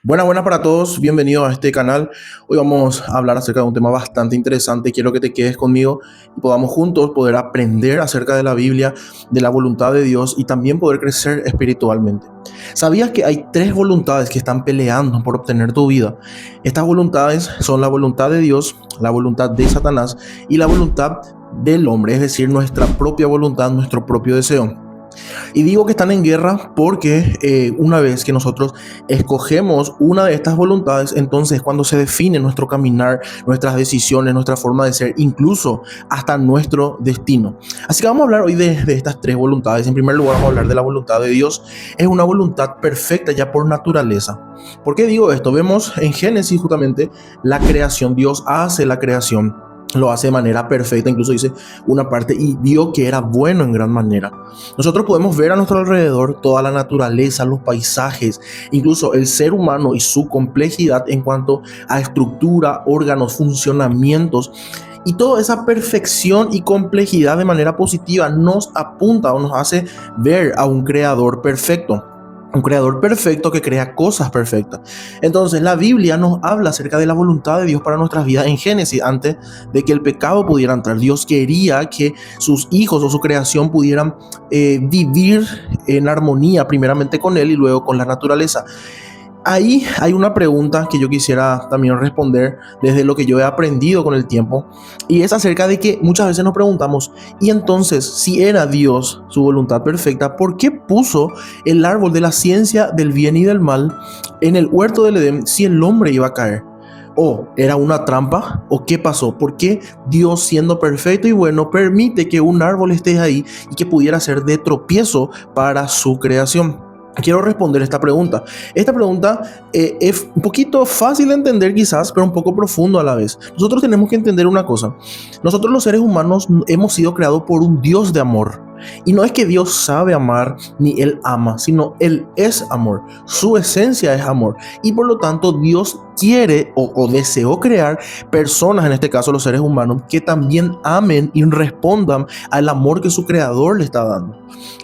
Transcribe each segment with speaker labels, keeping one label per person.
Speaker 1: Buenas para todos, bienvenidos a este canal. Hoy vamos a hablar acerca de un tema bastante interesante. Quiero que te quedes conmigo y podamos juntos poder aprender acerca de la Biblia, de la voluntad de Dios y también poder crecer espiritualmente. ¿Sabías que hay tres voluntades que están peleando por obtener tu vida? Estas voluntades son la voluntad de Dios, la voluntad de Satanás y la voluntad del hombre, es decir, nuestra propia voluntad, nuestro propio deseo. Y digo que están en guerra porque una vez que nosotros escogemos una de estas voluntades, entonces cuando se define nuestro caminar, nuestras decisiones, nuestra forma de ser, incluso hasta nuestro destino. Así que vamos a hablar hoy de estas tres voluntades. En primer lugar, vamos a hablar de la voluntad de Dios. Es una voluntad perfecta ya por naturaleza. ¿Por qué digo esto? Vemos en Génesis justamente la creación. Dios hace la creación. Lo hace de manera perfecta, incluso dice una parte, y vio que era bueno en gran manera. Nosotros podemos ver a nuestro alrededor toda la naturaleza, los paisajes, incluso el ser humano y su complejidad en cuanto a estructura, órganos, funcionamientos. Y toda esa perfección y complejidad de manera positiva nos apunta o nos hace ver a un creador perfecto. Un creador perfecto que crea cosas perfectas. Entonces la Biblia nos habla acerca de la voluntad de Dios para nuestras vidas en Génesis. Antes de que el pecado pudiera entrar, Dios quería que sus hijos o su creación pudieran vivir en armonía primeramente con Él y luego con la naturaleza. Ahí hay una pregunta que yo quisiera también responder desde lo que yo he aprendido con el tiempo, y es acerca de que muchas veces nos preguntamos, y entonces, si era Dios su voluntad perfecta, ¿por qué puso el árbol de la ciencia del bien y del mal en el huerto del Edén si el hombre iba a caer? ¿O era una trampa? ¿O qué pasó? ¿Por qué Dios, siendo perfecto y bueno, permite que un árbol esté ahí y que pudiera ser de tropiezo para su creación? Quiero responder esta pregunta. Esta pregunta es un poquito fácil de entender quizás, pero un poco profundo a la vez. Nosotros tenemos que entender una cosa. Nosotros los seres humanos hemos sido creados por un Dios de amor. Y no es que Dios sabe amar ni Él ama, sino Él es amor. Su esencia es amor. Y por lo tanto Dios quiere o deseó crear personas, en este caso los seres humanos, que también amen y respondan al amor que su creador le está dando.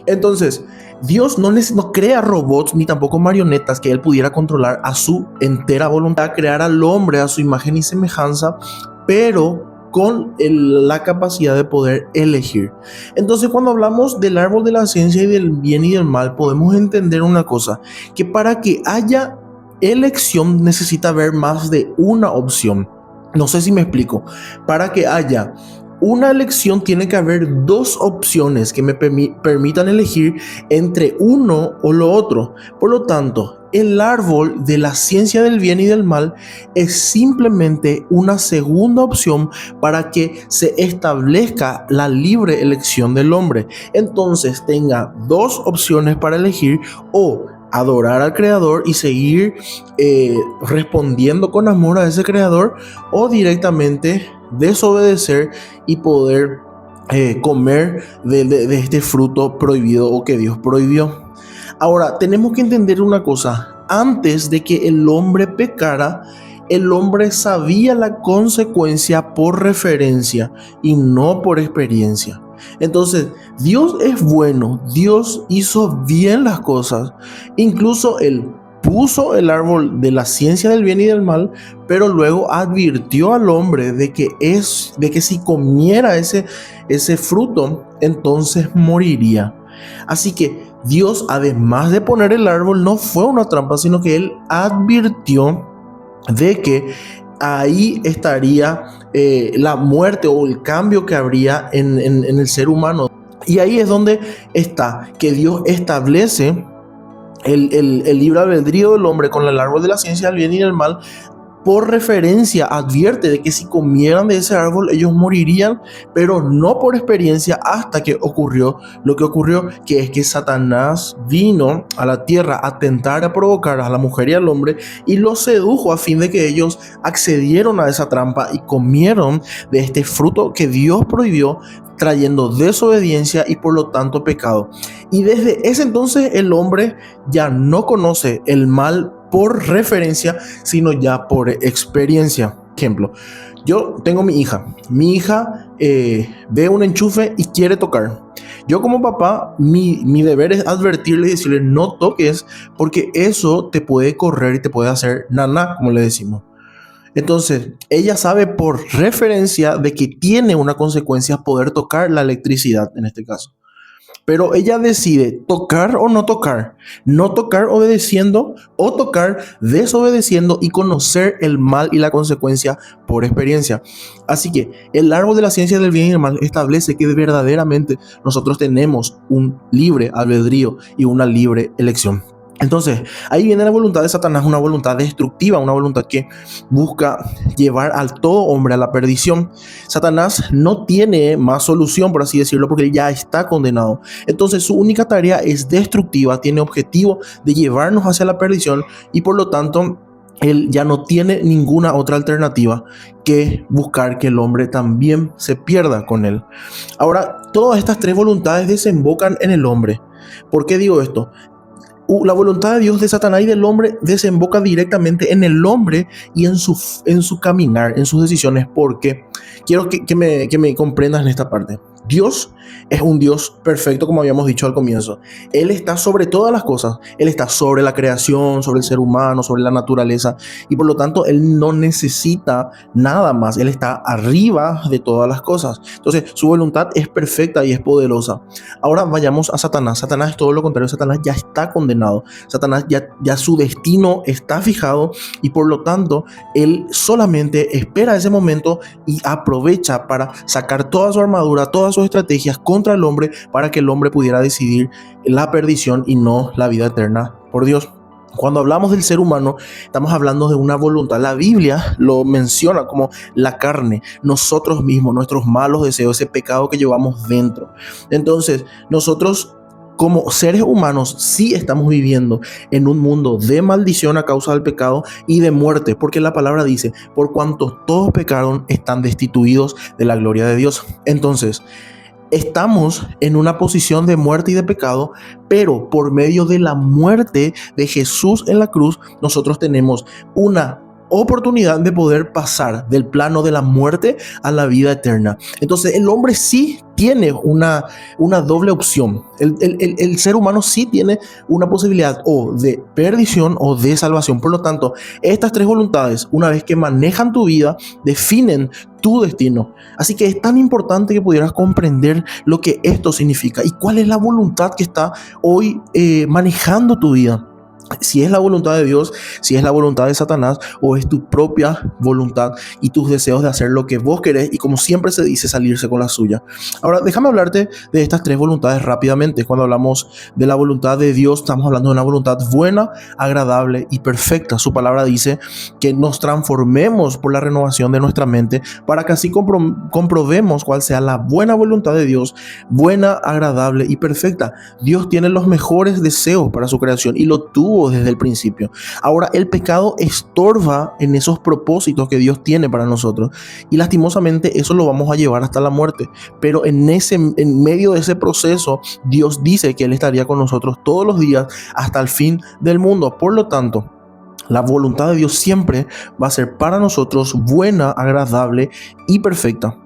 Speaker 1: Entonces, Dios no crea robots ni tampoco marionetas que Él pudiera controlar a su entera voluntad, crear al hombre a su imagen y semejanza, pero con la capacidad de poder elegir. Entonces, cuando hablamos del árbol de la ciencia y del bien y del mal, podemos entender una cosa, que para que haya elección necesita haber más de una opción. No sé si me explico. Para que haya una elección tiene que haber dos opciones que me permitan elegir entre uno o lo otro. Por lo tanto, el árbol de la ciencia del bien y del mal es simplemente una segunda opción para que se establezca la libre elección del hombre. Entonces tenga dos opciones para elegir: o adorar al creador y seguir respondiendo con amor a ese creador, o directamente desobedecer y poder comer de este fruto prohibido o que Dios prohibió. Ahora, tenemos que entender una cosa. Antes de que el hombre pecara, el hombre sabía la consecuencia por referencia y no por experiencia. Entonces, Dios es bueno, Dios hizo bien las cosas. Incluso Él puso el árbol de la ciencia del bien y del mal, pero luego advirtió al hombre de que si comiera ese fruto, entonces moriría. Así que Dios, además de poner el árbol, no fue una trampa, sino que Él advirtió de que ahí estaría la muerte o el cambio que habría en el ser humano. Y ahí es donde está, que Dios establece el libre albedrío del hombre con el árbol de la ciencia del bien y del mal. Por referencia advierte de que si comieran de ese árbol ellos morirían, pero no por experiencia, hasta que ocurrió lo que ocurrió, que es que Satanás vino a la tierra a tentar, a provocar a la mujer y al hombre, y los sedujo a fin de que ellos accedieron a esa trampa y comieron de este fruto que Dios prohibió, trayendo desobediencia y por lo tanto pecado. Y desde ese entonces el hombre ya no conoce el mal por referencia, sino ya por experiencia. Ejemplo, yo tengo mi hija ve un enchufe y quiere tocar. Yo como papá, mi deber es advertirle y decirle no toques, porque eso te puede correr y te puede hacer naná, como le decimos. Entonces, ella sabe por referencia de que tiene una consecuencia poder tocar la electricidad en este caso. Pero ella decide tocar o no tocar, no tocar obedeciendo o tocar desobedeciendo y conocer el mal y la consecuencia por experiencia. Así que el árbol de la ciencia del bien y el mal establece que verdaderamente nosotros tenemos un libre albedrío y una libre elección. Entonces, ahí viene la voluntad de Satanás, una voluntad destructiva, una voluntad que busca llevar al todo hombre a la perdición. Satanás no tiene más solución, por así decirlo, porque él ya está condenado. Entonces, su única tarea es destructiva, tiene objetivo de llevarnos hacia la perdición y por lo tanto, él ya no tiene ninguna otra alternativa que buscar que el hombre también se pierda con él. Ahora, todas estas tres voluntades desembocan en el hombre. ¿Por qué digo esto? La voluntad de Dios, de Satanás y del hombre desemboca directamente en el hombre y en su caminar, en sus decisiones, porque quiero que me comprendas en esta parte. Dios es un Dios perfecto, como habíamos dicho al comienzo. Él está sobre todas las cosas. Él está sobre la creación, sobre el ser humano, sobre la naturaleza. Y por lo tanto, Él no necesita nada más. Él está arriba de todas las cosas. Entonces, su voluntad es perfecta y es poderosa. Ahora vayamos a Satanás. Satanás es todo lo contrario. Satanás ya está condenado. Satanás ya su destino está fijado y por lo tanto, él solamente espera ese momento y aprovecha para sacar toda su armadura, todas sus estrategias contra el hombre para que el hombre pudiera decidir la perdición y no la vida eterna por Dios. Cuando hablamos del ser humano, estamos hablando de una voluntad. La Biblia lo menciona como la carne, nosotros mismos, nuestros malos deseos, ese pecado que llevamos dentro. Entonces, nosotros como seres humanos sí estamos viviendo en un mundo de maldición a causa del pecado y de muerte, porque la palabra dice, por cuanto todos pecaron, están destituidos de la gloria de Dios. Entonces, estamos en una posición de muerte y de pecado, pero por medio de la muerte de Jesús en la cruz, nosotros tenemos una oportunidad de poder pasar del plano de la muerte a la vida eterna. Entonces el hombre sí tiene una doble opción. El ser humano sí tiene una posibilidad o de perdición o de salvación. Por lo tanto, estas tres voluntades, una vez que manejan tu vida, definen tu destino. Así que es tan importante que pudieras comprender lo que esto significa y cuál es la voluntad que está hoy manejando tu vida. Si es la voluntad de Dios, si es la voluntad de Satanás o es tu propia voluntad y tus deseos de hacer lo que vos querés y como siempre se dice, salirse con la suya. Ahora, déjame hablarte de estas tres voluntades rápidamente. Cuando hablamos de la voluntad de Dios, estamos hablando de una voluntad buena, agradable y perfecta. Su palabra dice que nos transformemos por la renovación de nuestra mente para que así comprobemos cuál sea la buena voluntad de Dios, buena, agradable y perfecta. Dios tiene los mejores deseos para su creación y lo tuvo desde el principio. Ahora el pecado estorba en esos propósitos que Dios tiene para nosotros y lastimosamente eso lo vamos a llevar hasta la muerte, pero en medio de ese proceso Dios dice que Él estaría con nosotros todos los días hasta el fin del mundo. Por lo tanto, la voluntad de Dios siempre va a ser para nosotros buena, agradable y perfecta.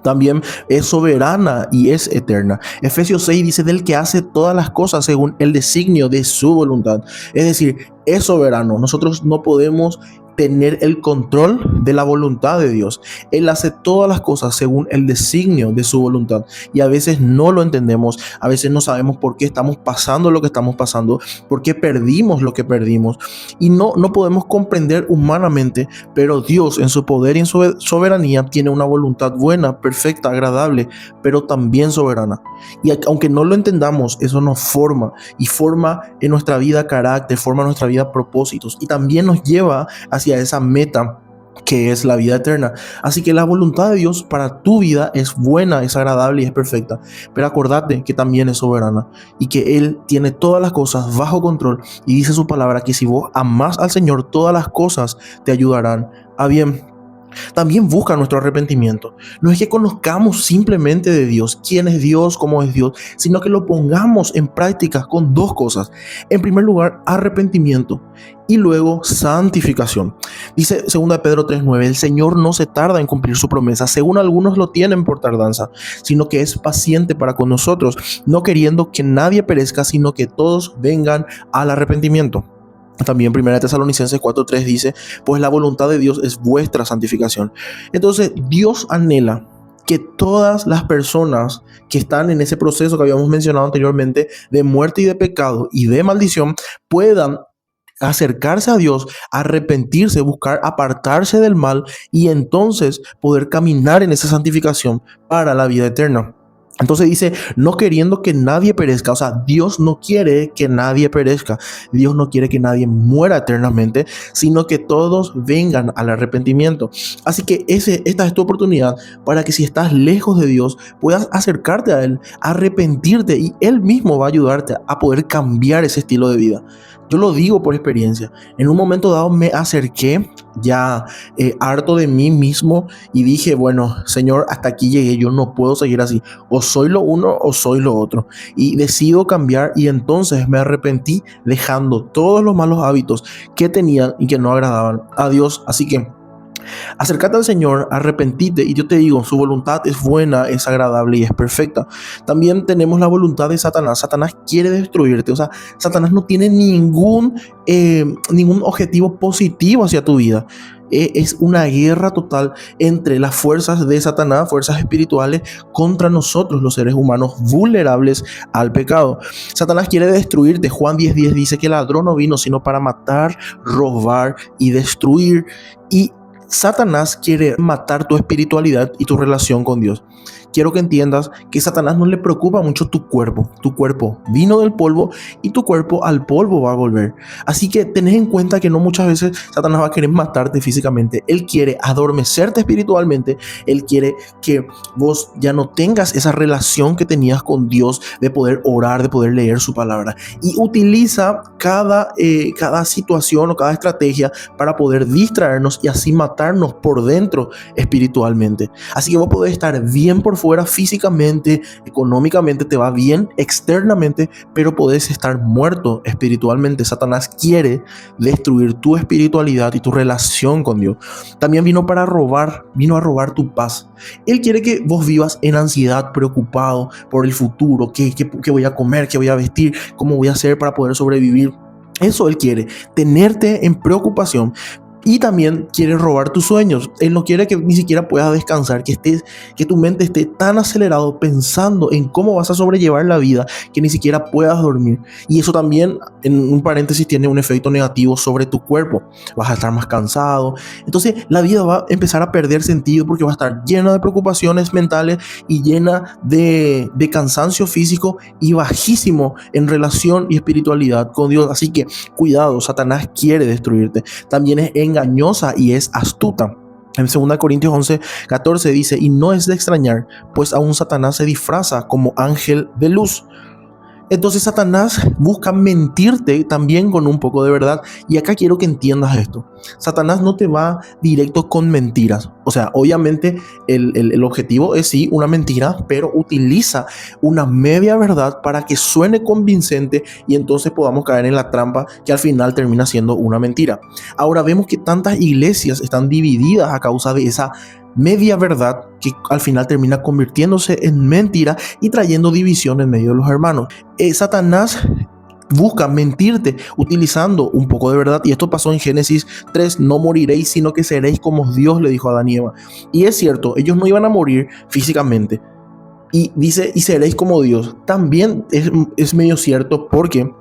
Speaker 1: También es soberana y es eterna. Efesios 6 dice del que hace todas las cosas según el designio de su voluntad. Es decir, es soberano. Nosotros no podemos tener el control de la voluntad de Dios. Él hace todas las cosas según el designio de su voluntad y a veces no lo entendemos, a veces no sabemos por qué estamos pasando lo que estamos pasando, por qué perdimos lo que perdimos y no podemos comprender humanamente, pero Dios en su poder y en su soberanía tiene una voluntad buena, perfecta, agradable, pero también soberana. Y aunque no lo entendamos, eso nos forma y forma en nuestra vida carácter, forma en nuestra vida propósitos y también nos lleva hacia esa meta que es la vida eterna. Así que la voluntad de Dios para tu vida es buena, es agradable y es perfecta. Pero acordate que también es soberana y que Él tiene todas las cosas bajo control y dice su palabra que si vos amás al Señor, todas las cosas te ayudarán a bien. También busca nuestro arrepentimiento. No es que conozcamos simplemente de Dios, quién es Dios, cómo es Dios, sino que lo pongamos en práctica con dos cosas. En primer lugar, arrepentimiento y luego santificación. Dice 2 Pedro 3:9, el Señor no se tarda en cumplir su promesa, según algunos lo tienen por tardanza, sino que es paciente para con nosotros, no queriendo que nadie perezca, sino que todos vengan al arrepentimiento. También 1 Tesalonicenses 4:3 dice, pues la voluntad de Dios es vuestra santificación. Entonces Dios anhela que todas las personas que están en ese proceso que habíamos mencionado anteriormente de muerte y de pecado y de maldición puedan acercarse a Dios, arrepentirse, buscar apartarse del mal y entonces poder caminar en esa santificación para la vida eterna. Entonces dice, no queriendo que nadie perezca, o sea, Dios no quiere que nadie perezca, Dios no quiere que nadie muera eternamente, sino que todos vengan al arrepentimiento. Así que esta es tu oportunidad para que si estás lejos de Dios, puedas acercarte a Él, arrepentirte y Él mismo va a ayudarte a poder cambiar ese estilo de vida. Yo lo digo por experiencia. En un momento dado me acerqué ya harto de mí mismo y dije, bueno, Señor, hasta aquí llegué, yo no puedo seguir así. O soy lo uno o soy lo otro. Y decido cambiar y entonces me arrepentí dejando todos los malos hábitos que tenía y que no agradaban a Dios. Así que acércate al Señor, arrepentite y yo te digo, su voluntad es buena, es agradable y es perfecta. También tenemos la voluntad de Satanás. Satanás quiere destruirte, o sea, Satanás no tiene ningún objetivo positivo hacia tu vida. Es una guerra total entre las fuerzas de Satanás, fuerzas espirituales, contra nosotros, los seres humanos vulnerables al pecado. Satanás quiere destruirte. Juan 10:10 dice que el ladrón no vino sino para matar, robar y destruir. Y Satanás quiere matar tu espiritualidad y tu relación con Dios. Quiero que entiendas que a Satanás no le preocupa mucho tu cuerpo. Tu cuerpo vino del polvo y tu cuerpo al polvo va a volver. Así que tenés en cuenta que no muchas veces Satanás va a querer matarte físicamente. Él quiere adormecerte espiritualmente. Él quiere que vos ya no tengas esa relación que tenías con Dios de poder orar, de poder leer su palabra. Y utiliza cada situación o cada estrategia para poder distraernos y así matarnos por dentro espiritualmente. Así que vos podés estar bien por fuera físicamente, económicamente te va bien externamente, pero podés estar muerto espiritualmente. Satanás quiere destruir tu espiritualidad y tu relación con Dios. También vino a robar tu paz. Él quiere que vos vivas en ansiedad, preocupado por el futuro, qué voy a comer, qué voy a vestir, cómo voy a hacer para poder sobrevivir. Eso Él quiere, tenerte en preocupación. Y también quiere robar tus sueños. Él no quiere que ni siquiera puedas descansar, que tu mente esté tan acelerado pensando en cómo vas a sobrellevar la vida que ni siquiera puedas dormir. Y eso también, en un paréntesis, tiene un efecto negativo sobre tu cuerpo. Vas a estar más cansado. Entonces la vida va a empezar a perder sentido porque va a estar llena de preocupaciones mentales y llena de cansancio físico y bajísimo en relación y espiritualidad con Dios. Así que cuidado, Satanás quiere destruirte. También es engañosa y es astuta. En 2 Corintios 11:14 dice, y no es de extrañar, pues aún Satanás se disfraza como ángel de luz. Entonces Satanás busca mentirte también con un poco de verdad. Y acá quiero que entiendas esto. Satanás no te va directo con mentiras. O sea, obviamente el objetivo es sí una mentira, pero utiliza una media verdad para que suene convincente y entonces podamos caer en la trampa que al final termina siendo una mentira. Ahora vemos que tantas iglesias están divididas a causa de esa media verdad que al final termina convirtiéndose en mentira y trayendo división en medio de los hermanos. Satanás busca mentirte utilizando un poco de verdad, y esto pasó en Génesis 3, no moriréis sino que seréis como Dios le dijo a Adán y Eva. Y es cierto, ellos no iban a morir físicamente. Y dice, y seréis como Dios. También es medio cierto porque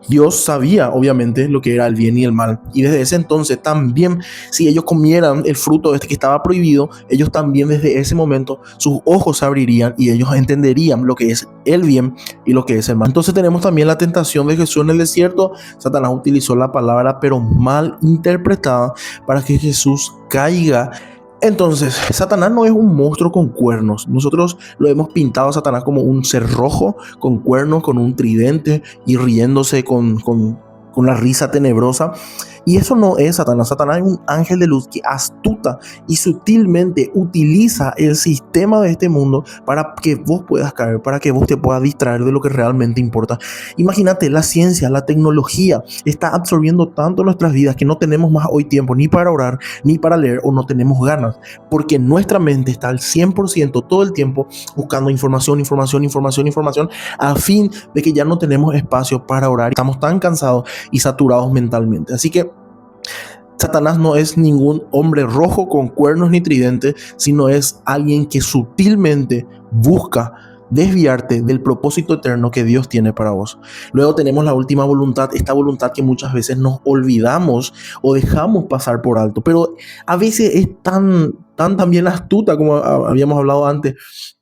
Speaker 1: Dios sabía obviamente lo que era el bien y el mal. Y desde ese entonces también, si ellos comieran el fruto que estaba prohibido, ellos también desde ese momento sus ojos se abrirían y ellos entenderían lo que es el bien y lo que es el mal. Entonces tenemos también la tentación de Jesús en el desierto. Satanás utilizó la palabra pero mal interpretada para que Jesús caiga. Entonces, Satanás no es un monstruo con cuernos. Nosotros lo hemos pintado a Satanás como un ser rojo con cuernos, con un tridente y riéndose con una risa tenebrosa. Y eso no es Satanás. Satanás es un ángel de luz que astuta y sutilmente utiliza el sistema de este mundo para que vos puedas caer, para que vos te puedas distraer de lo que realmente importa. Imagínate, la ciencia, la tecnología está absorbiendo tanto nuestras vidas que no tenemos más hoy tiempo ni para orar, ni para leer, o no tenemos ganas, porque nuestra mente está al 100% todo el tiempo buscando información, a fin de que ya no tenemos espacio para orar. Estamos tan cansados y saturados mentalmente. Así que Satanás no es ningún hombre rojo con cuernos ni tridente, sino es alguien que sutilmente busca desviarte del propósito eterno que Dios tiene para vos. Luego tenemos la última voluntad, esta voluntad que muchas veces nos olvidamos o dejamos pasar por alto, pero a veces es tan también astuta, como habíamos hablado antes,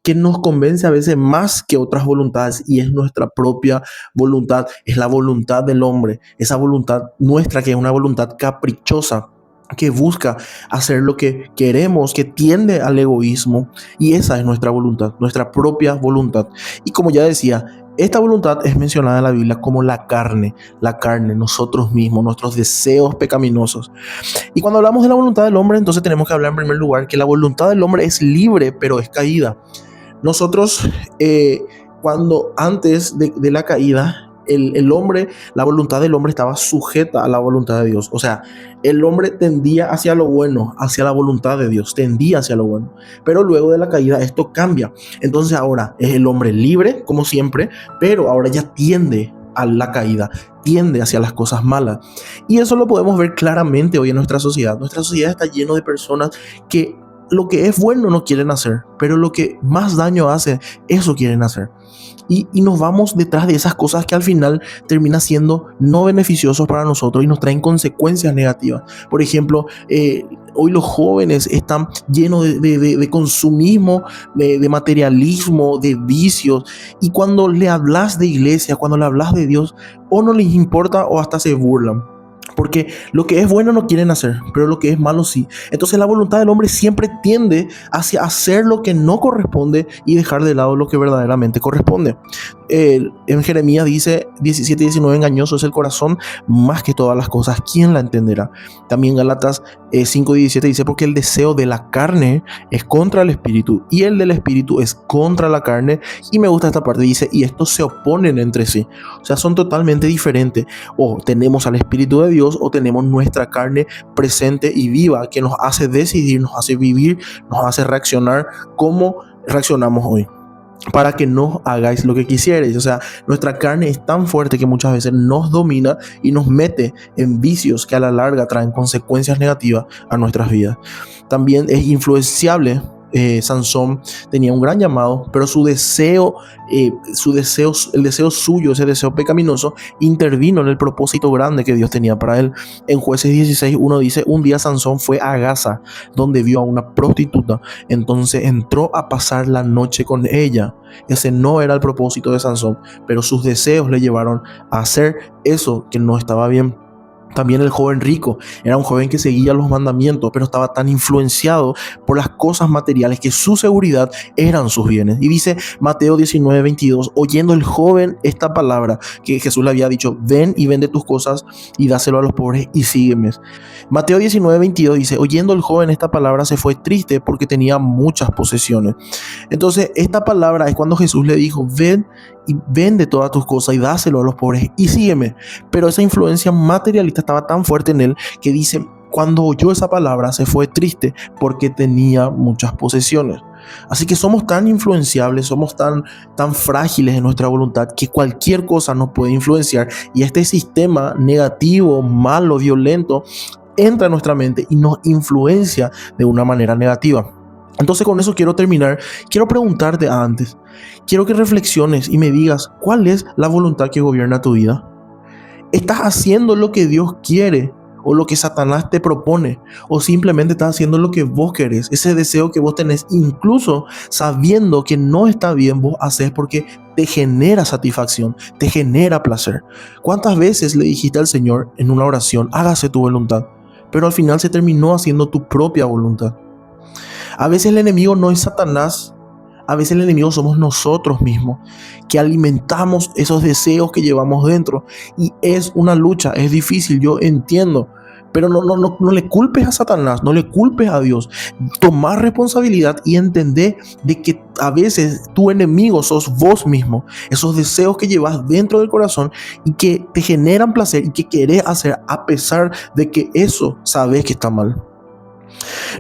Speaker 1: que nos convence a veces más que otras voluntades, y es nuestra propia voluntad, es la voluntad del hombre, esa voluntad nuestra que es una voluntad caprichosa, que busca hacer lo que queremos, que tiende al egoísmo, y esa es nuestra voluntad, nuestra propia voluntad. Y como ya decía, esta voluntad es mencionada en la Biblia como la carne, nosotros mismos, nuestros deseos pecaminosos. Y cuando hablamos de la voluntad del hombre, entonces tenemos que hablar en primer lugar que la voluntad del hombre es libre, pero es caída. Nosotros, cuando antes de la caída, el hombre, la voluntad del hombre estaba sujeta a la voluntad de Dios. O sea, el hombre tendía hacia lo bueno, hacia la voluntad de Dios, tendía hacia lo bueno. Pero luego de la caída esto cambia. Entonces ahora es el hombre libre, como siempre, pero ahora ya tiende a la caída, tiende hacia las cosas malas. Y eso lo podemos ver claramente hoy en nuestra sociedad. Nuestra sociedad está llena de personas que lo que es bueno no quieren hacer, pero lo que más daño hace, eso quieren hacer. Y nos vamos detrás de esas cosas que al final terminan siendo no beneficiosos para nosotros y nos traen consecuencias negativas. Por ejemplo, hoy los jóvenes están llenos de consumismo, de materialismo, de vicios. Y cuando le hablas de iglesia, cuando le hablas de Dios, o no les importa o hasta se burlan. Porque lo que es bueno no quieren hacer, pero lo que es malo sí. Entonces la voluntad del hombre siempre tiende hacia hacer lo que no corresponde y dejar de lado lo que verdaderamente corresponde. En Jeremías dice 17:19, engañoso es el corazón más que todas las cosas, ¿quién la entenderá? También Gálatas 5:17 dice, porque el deseo de la carne es contra el espíritu y el del espíritu es contra la carne. Y me gusta esta parte, dice, y estos se oponen entre sí. O sea, son totalmente diferentes. O tenemos al espíritu de Dios o tenemos nuestra carne presente y viva, que nos hace decidir, nos hace vivir, nos hace reaccionar como reaccionamos hoy, para que no hagáis lo que quisierais. O sea, nuestra carne es tan fuerte que muchas veces nos domina y nos mete en vicios que a la larga traen consecuencias negativas a nuestras vidas. También es influenciable. Sansón tenía un gran llamado, pero el deseo suyo, ese deseo pecaminoso, intervino en el propósito grande que Dios tenía para él. En Jueces 16:1 dice, un día Sansón fue a Gaza, donde vio a una prostituta, entonces entró a pasar la noche con ella. Ese no era el propósito de Sansón, pero sus deseos le llevaron a hacer eso que no estaba bien. También el joven rico era un joven que seguía los mandamientos, pero estaba tan influenciado por las cosas materiales que su seguridad eran sus bienes. Y dice Mateo 19:22, oyendo el joven esta palabra que Jesús le había dicho, ven y vende tus cosas y dáselo a los pobres y sígueme. Mateo 19:22 dice, oyendo el joven esta palabra se fue triste porque tenía muchas posesiones. Entonces esta palabra es cuando Jesús le dijo, ven y vende todas tus cosas y dáselo a los pobres y sígueme. Pero esa influencia materialista estaba tan fuerte en él que dice, cuando oyó esa palabra se fue triste porque tenía muchas posesiones. Así que somos tan influenciables, somos tan frágiles en nuestra voluntad que cualquier cosa nos puede influenciar, y este sistema negativo, malo, violento entra en nuestra mente y nos influencia de una manera negativa. Entonces con eso quiero terminar. Quiero preguntarte antes, quiero que reflexiones y me digas, ¿cuál es la voluntad que gobierna tu vida? ¿Estás haciendo lo que Dios quiere o lo que Satanás te propone? ¿O simplemente estás haciendo lo que vos querés? Ese deseo que vos tenés, incluso sabiendo que no está bien, vos haces porque te genera satisfacción, te genera placer. ¿Cuántas veces le dijiste al Señor en una oración, hágase tu voluntad? Pero al final se terminó haciendo tu propia voluntad. A veces el enemigo no es Satanás, a veces el enemigo somos nosotros mismos, que alimentamos esos deseos que llevamos dentro. Y es una lucha, es difícil, yo entiendo, Pero no le culpes a Satanás, no le culpes a Dios. Toma responsabilidad y entender de que a veces tu enemigo sos vos mismo. Esos deseos que llevas dentro del corazón y que te generan placer y que querés hacer a pesar de que eso sabes que está mal.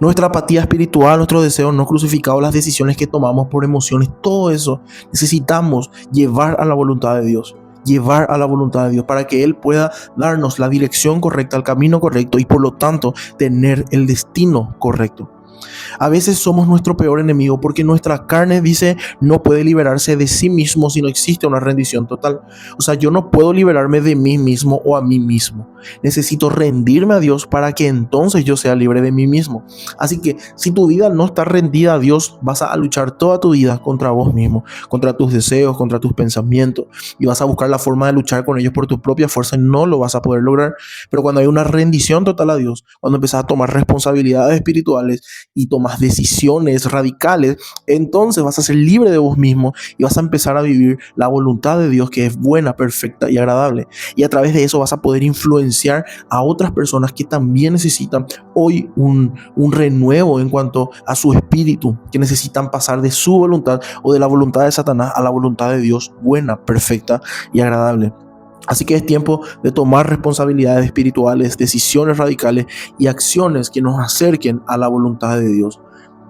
Speaker 1: Nuestra apatía espiritual, nuestros deseos no crucificados, las decisiones que tomamos por emociones, todo eso necesitamos llevar a la voluntad de Dios. Llevar a la voluntad de Dios para que Él pueda darnos la dirección correcta, el camino correcto y por lo tanto tener el destino correcto. A veces somos nuestro peor enemigo porque nuestra carne dice no puede liberarse de sí mismo si no existe una rendición total. O sea, yo no puedo liberarme de mí mismo o a mí mismo. Necesito rendirme a Dios para que entonces yo sea libre de mí mismo. Así que si tu vida no está rendida a Dios, vas a luchar toda tu vida contra vos mismo, contra tus deseos, contra tus pensamientos y vas a buscar la forma de luchar con ellos por tu propia fuerza y no lo vas a poder lograr. Pero cuando hay una rendición total a Dios, cuando empezás a tomar responsabilidades espirituales y tomas decisiones radicales, entonces vas a ser libre de vos mismo y vas a empezar a vivir la voluntad de Dios, que es buena, perfecta y agradable. Y a través de eso vas a poder influenciar a otras personas que también necesitan hoy un renuevo en cuanto a su espíritu, que necesitan pasar de su voluntad o de la voluntad de Satanás a la voluntad de Dios, buena, perfecta y agradable. Así que es tiempo de tomar responsabilidades espirituales, decisiones radicales y acciones que nos acerquen a la voluntad de Dios.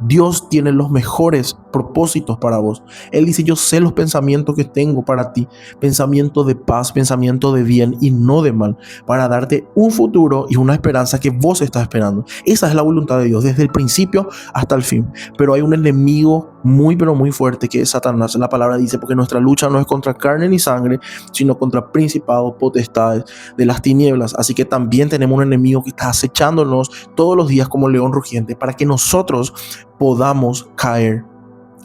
Speaker 1: Dios tiene los mejores propósitos para vos. Él dice, yo sé los pensamientos que tengo para ti, pensamientos de paz, pensamientos de bien y no de mal, para darte un futuro y una esperanza que vos estás esperando. Esa es la voluntad de Dios, desde el principio hasta el fin. Pero hay un enemigo muy, pero muy fuerte que es Satanás. La palabra dice, porque nuestra lucha no es contra carne ni sangre, sino contra principados, potestades de las tinieblas. Así que también tenemos un enemigo que está acechándonos todos los días como león rugiente, para que nosotros podamos caer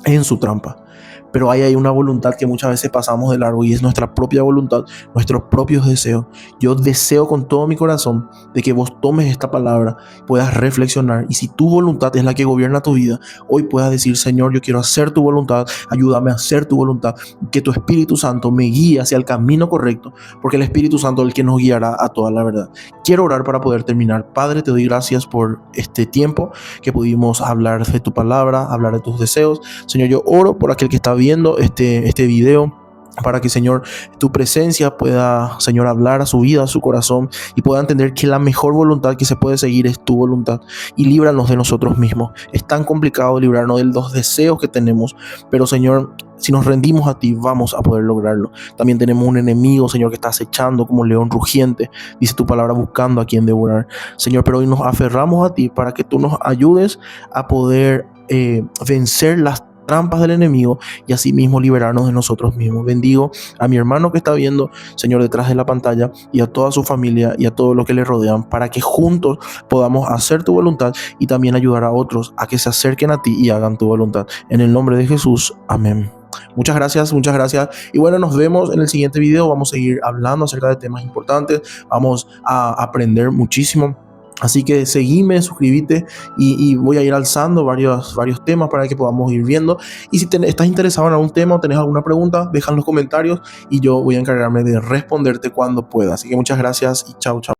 Speaker 1: en su trampa. Pero ahí hay una voluntad que muchas veces pasamos de largo y es nuestra propia voluntad, nuestros propios deseos. Yo deseo con todo mi corazón de que vos tomes esta palabra, puedas reflexionar y si tu voluntad es la que gobierna tu vida, hoy puedas decir, Señor, yo quiero hacer tu voluntad, ayúdame a hacer tu voluntad, que tu Espíritu Santo me guíe hacia el camino correcto, porque el Espíritu Santo es el que nos guiará a toda la verdad. Quiero orar para poder terminar. Padre, te doy gracias por este tiempo que pudimos hablar de tu palabra, hablar de tus deseos. Señor, yo oro por aquel que está viendo este video, para que, Señor, tu presencia pueda, Señor, hablar a su vida, a su corazón y pueda entender que la mejor voluntad que se puede seguir es tu voluntad, y líbranos de nosotros mismos. Es tan complicado librarnos de los deseos que tenemos, pero, Señor, si nos rendimos a ti, vamos a poder lograrlo. También tenemos un enemigo, Señor, que está acechando como león rugiente, dice tu palabra, buscando a quien devorar. Señor, pero hoy nos aferramos a ti para que tú nos ayudes a poder vencer las trampas del enemigo y así mismo liberarnos de nosotros mismos. Bendigo a mi hermano que está viendo, Señor, detrás de la pantalla, y a toda su familia y a todos los que le rodean, para que juntos podamos hacer tu voluntad y también ayudar a otros a que se acerquen a ti y hagan tu voluntad. En el nombre de Jesús, amén. Muchas gracias, muchas gracias. Y bueno, nos vemos en el siguiente video. Vamos a seguir hablando acerca de temas importantes. Vamos a aprender muchísimo. Así que seguime, suscríbete y voy a ir alzando varios temas para que podamos ir viendo. Y si estás interesado en algún tema o tenés alguna pregunta, deja en los comentarios y yo voy a encargarme de responderte cuando pueda. Así que muchas gracias y chao, chao.